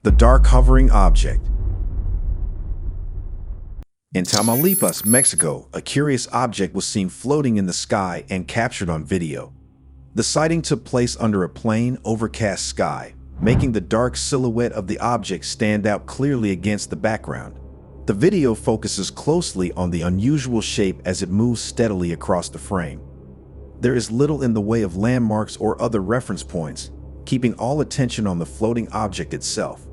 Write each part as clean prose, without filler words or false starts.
The dark hovering object. In Tamaulipas, Mexico, a curious object was seen floating in the sky and captured on video. The sighting took place under a plain, overcast sky, making the dark silhouette of the object stand out clearly against the background. The video focuses closely on the unusual shape as it moves steadily across the frame. There is little in the way of landmarks or other reference points, keeping all attention on the floating object itself.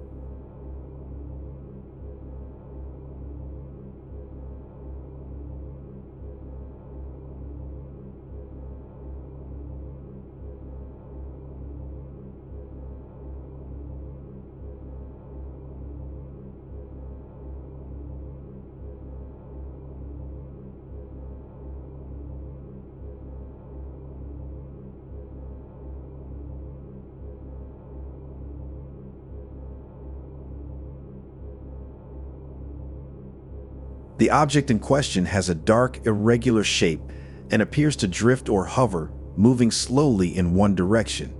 The object in question has a dark, irregular shape and appears to drift or hover, moving slowly in one direction.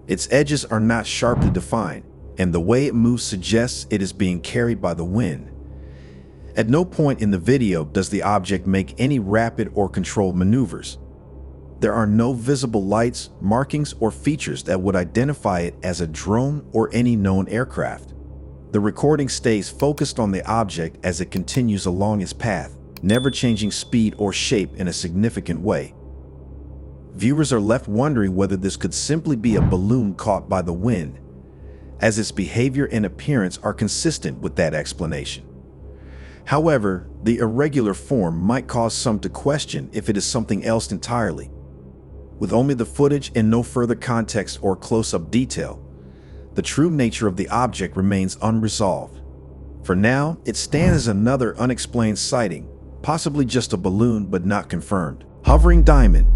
Its edges are not sharply defined, and the way it moves suggests it is being carried by the wind. At no point in the video does the object make any rapid or controlled maneuvers. There are no visible lights, markings, or features that would identify it as a drone or any known aircraft. The recording stays focused on the object as it continues along its path, never changing speed or shape in a significant way. Viewers are left wondering whether this could simply be a balloon caught by the wind, as its behavior and appearance are consistent with that explanation. However, the irregular form might cause some to question if it is something else entirely. With only the footage and no further context or close-up detail, the true nature of the object remains unresolved. For now, it stands as another unexplained sighting, possibly just a balloon but not confirmed. Hovering diamond.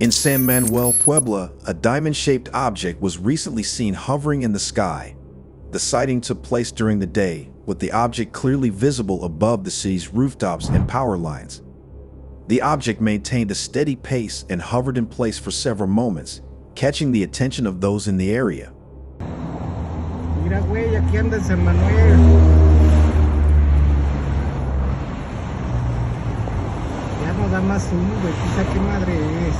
In San Manuel, Puebla, a diamond-shaped object was recently seen hovering in the sky. The sighting took place during the day, with the object clearly visible above the city's rooftops and power lines. The object maintained a steady pace and hovered in place for several moments, catching the attention of those in the area. Mira, güey, aquí anda en San Manuel. Ya no da más zoom, güey. Quizá qué madre es.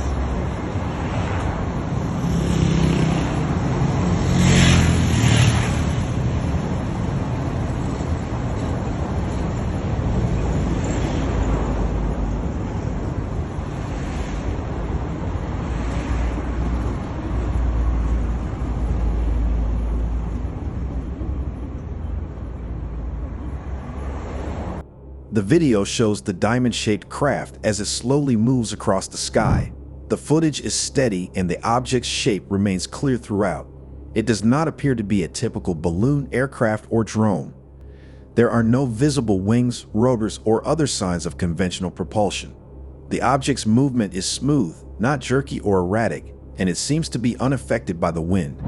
The video shows the diamond-shaped craft as it slowly moves across the sky. The footage is steady and the object's shape remains clear throughout. It does not appear to be a typical balloon, aircraft, or drone. There are no visible wings, rotors, or other signs of conventional propulsion. The object's movement is smooth, not jerky or erratic, and it seems to be unaffected by the wind.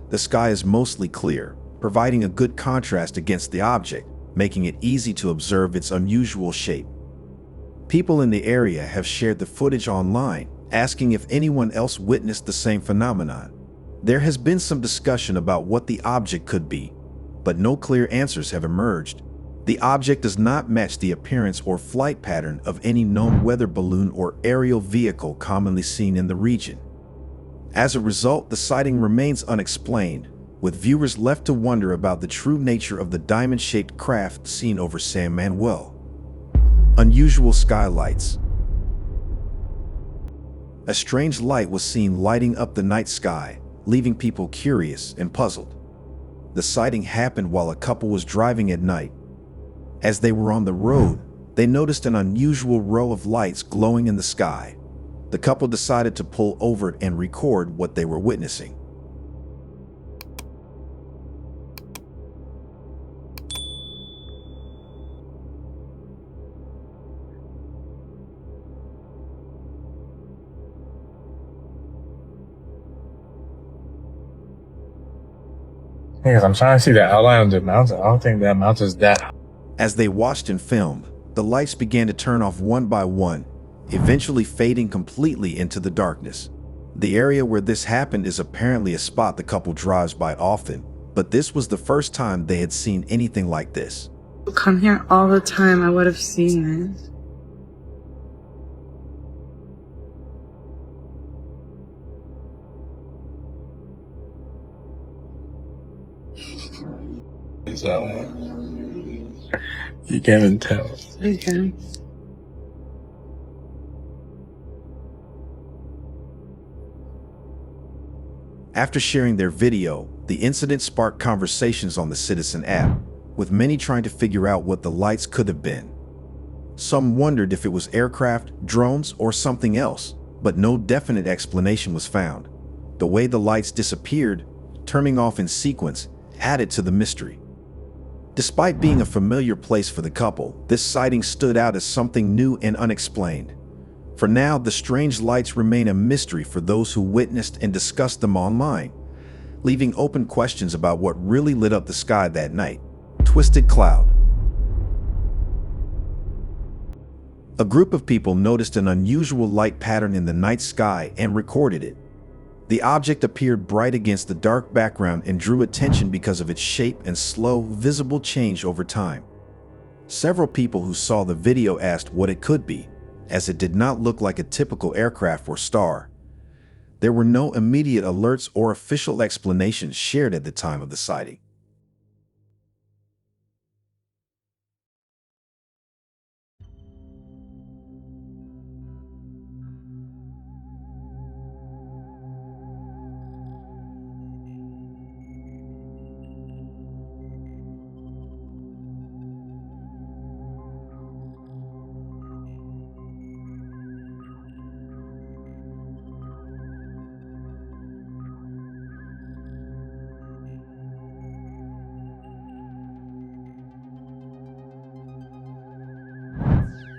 The sky is mostly clear, providing a good contrast against the object, making it easy to observe its unusual shape. People in the area have shared the footage online, asking if anyone else witnessed the same phenomenon. There has been some discussion about what the object could be, but no clear answers have emerged. The object does not match the appearance or flight pattern of any known weather balloon or aerial vehicle commonly seen in the region. As a result, the sighting remains unexplained, with viewers left to wonder about the true nature of the diamond-shaped craft seen over San Manuel. Unusual skylights. A strange light was seen lighting up the night sky, leaving people curious and puzzled. The sighting happened while a couple was driving at night. As they were on the road, they noticed an unusual row of lights glowing in the sky. The couple decided to pull over and record what they were witnessing. Because I'm trying to see the outline of the mountain. I don't think that mountain is that high. As they watched and filmed, the lights began to turn off one by one, eventually fading completely into the darkness. The area where this happened is apparently a spot the couple drives by often, but this was the first time they had seen anything like this. Come here all the time, I would have seen this. So you can't even tell. Okay. After sharing their video, the incident sparked conversations on the Citizen app, with many trying to figure out what the lights could have been. Some wondered if it was aircraft, drones, or something else, but no definite explanation was found. The way the lights disappeared, turning off in sequence, added to the mystery. Despite being a familiar place for the couple, this sighting stood out as something new and unexplained. For now, the strange lights remain a mystery for those who witnessed and discussed them online, leaving open questions about what really lit up the sky that night. Twisted cloud. A group of people noticed an unusual light pattern in the night sky and recorded it. The object appeared bright against the dark background and drew attention because of its shape and slow, visible change over time. Several people who saw the video asked what it could be, as it did not look like a typical aircraft or star. There were no immediate alerts or official explanations shared at the time of the sighting.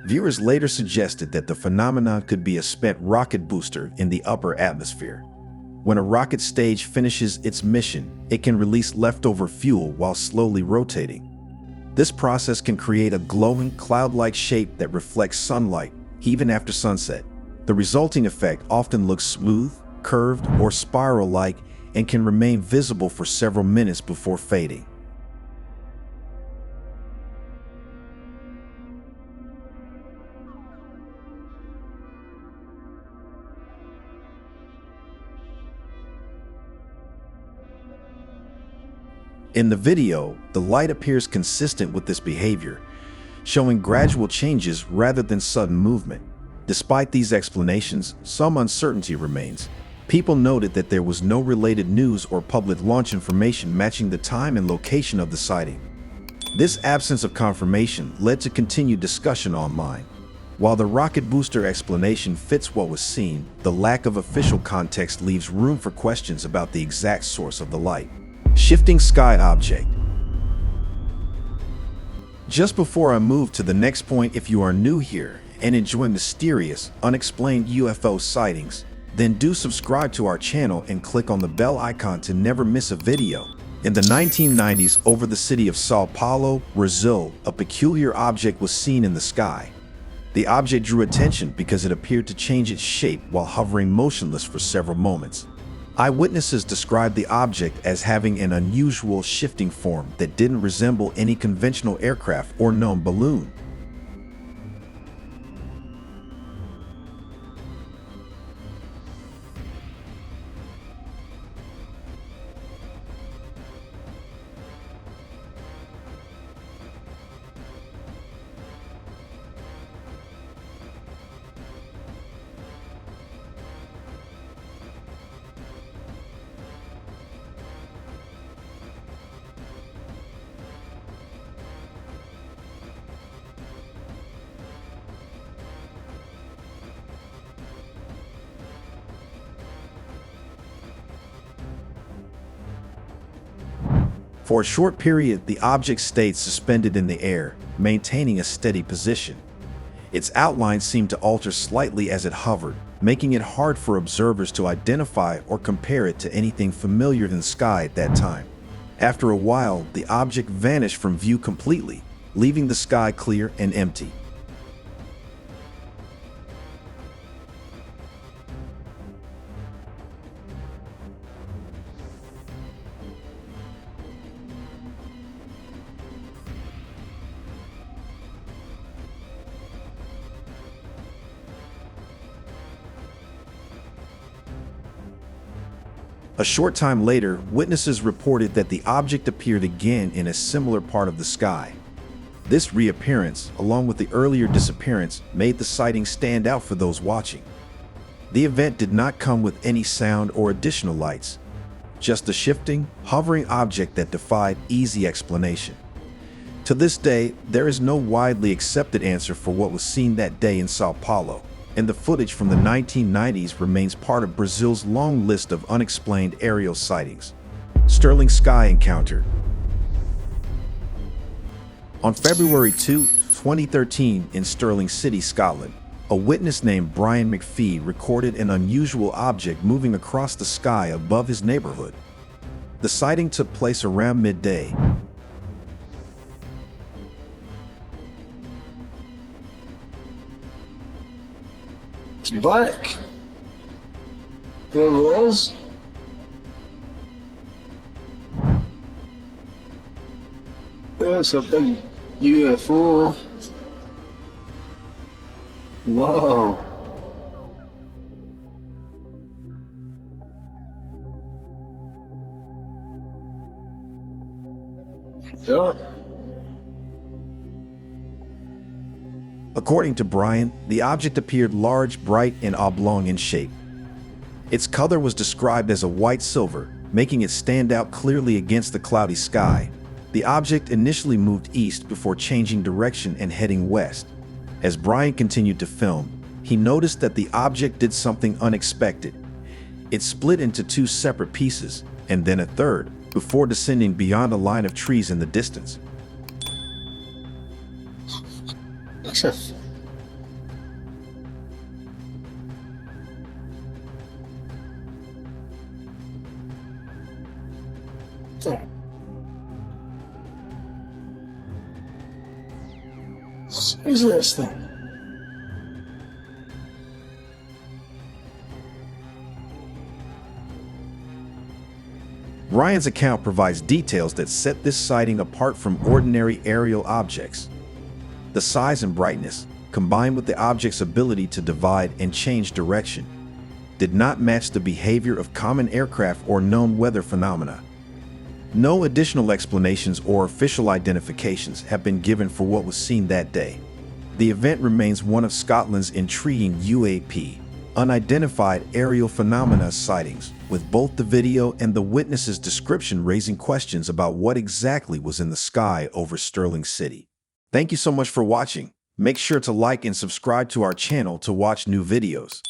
Viewers later suggested that the phenomenon could be a spent rocket booster in the upper atmosphere. When a rocket stage finishes its mission, it can release leftover fuel while slowly rotating. This process can create a glowing, cloud-like shape that reflects sunlight, even after sunset. The resulting effect often looks smooth, curved, or spiral-like and can remain visible for several minutes before fading. In the video, the light appears consistent with this behavior, showing gradual changes rather than sudden movement. Despite these explanations, some uncertainty remains. People noted that there was no related news or public launch information matching the time and location of the sighting. This absence of confirmation led to continued discussion online. While the rocket booster explanation fits what was seen, the lack of official context leaves room for questions about the exact source of the light. Shifting sky object. Just before I move to the next point, if you are new here and enjoy mysterious, unexplained UFO sightings, then do subscribe to our channel and click on the bell icon to never miss a video. In the 1990s, over the city of Sao Paulo, Brazil, a peculiar object was seen in the sky. The object drew attention because it appeared to change its shape while hovering motionless for several moments. Eyewitnesses described the object as having an unusual shifting form that didn't resemble any conventional aircraft or known balloon. For a short period, the object stayed suspended in the air, maintaining a steady position. Its outline seemed to alter slightly as it hovered, making it hard for observers to identify or compare it to anything familiar in the sky at that time. After a while, the object vanished from view completely, leaving the sky clear and empty. A short time later, witnesses reported that the object appeared again in a similar part of the sky. This reappearance, along with the earlier disappearance, made the sighting stand out for those watching. The event did not come with any sound or additional lights, just a shifting, hovering object that defied easy explanation. To this day, there is no widely accepted answer for what was seen that day in Sao Paulo, and the footage from the 1990s remains part of Brazil's long list of unexplained aerial sightings. Sterling Sky Encounter. On February 2, 2013, in Stirling City, Scotland, a witness named Brian McPhee recorded an unusual object moving across the sky above his neighborhood. The sighting took place around midday. It's black. There it was. There's a big UFO. Whoa. Yeah. According to Brian, the object appeared large, bright, and oblong in shape. Its color was described as a white silver, making it stand out clearly against the cloudy sky. The object initially moved east before changing direction and heading west. As Brian continued to film, he noticed that the object did something unexpected. It split into two separate pieces, and then a third, before descending beyond a line of trees in the distance. That's a... What is this thing? Brian's account provides details that set this sighting apart from ordinary aerial objects. The size and brightness, combined with the object's ability to divide and change direction, did not match the behavior of common aircraft or known weather phenomena. No additional explanations or official identifications have been given for what was seen that day. The event remains one of Scotland's intriguing UAP, unidentified aerial phenomena sightings, with both the video and the witness's description raising questions about what exactly was in the sky over Stirling City. Thank you so much for watching. Make sure to like and subscribe to our channel to watch new videos.